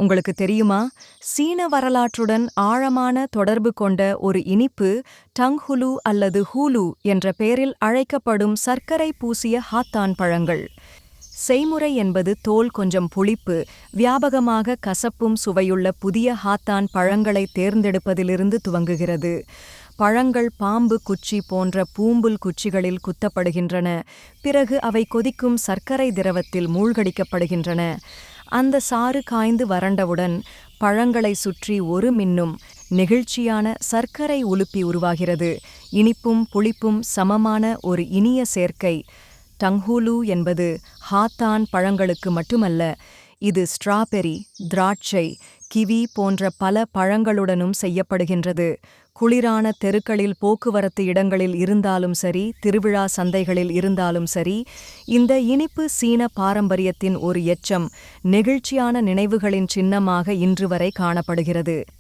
உங்களுக்கு தெரியுமா? சீன வரலாற்றுடன் ஆழமான தொடர்பு கொண்ட ஒரு இனிப்பு டங்ஹுலு அல்லது ஹூலு என்ற பெயரில் அழைக்கப்படும் சர்க்கரை பூசிய ஹாத்தான் பழங்கள். செய்முறை என்பது தோல் கொஞ்சம் புளிப்பு, வியாபகமாக கசப்பும் சுவையுள்ள புதிய ஹாத்தான் பழங்களை தேர்ந்தெடுப்பதிலிருந்து துவங்குகிறது. பழங்கள் பாம்பு குச்சி போன்ற பூம்புல் குச்சிகளில் குத்தப்படுகின்றன. பிறகு அவை கொதிக்கும் சர்க்கரை திரவத்தில் மூழ்கடிக்கப்படுகின்றன. அந்த சாறு காய்ந்து வறண்டவுடன் பழங்களை சுற்றி ஒரு மின்னும் நெகிழ்ச்சியான சர்க்கரை உலுப்பி உருவாகிறது. இனிப்பும் புளிப்பும் சமமான ஒரு இனிய சேர்க்கை. டங்ஹூலு என்பது ஹாத்தான் பழங்களுக்கு மட்டுமல்ல, இது ஸ்ட்ராபெர்ரி, திராட்சை, கிவி போன்ற பல பழங்களுடனும் செய்யப்படுகின்றது. குளிரான தெருக்களில், போக்குவரத்து இடங்களில் இருந்தாலும் சரி, திருவிழா சந்தைகளில் இருந்தாலும் சரி, இந்த இனிப்பு சீன பாரம்பரியத்தின் ஒரு எச்சம், நெகிழ்ச்சியான நினைவுகளின் சின்னமாக இன்று வரை காணப்படுகிறது.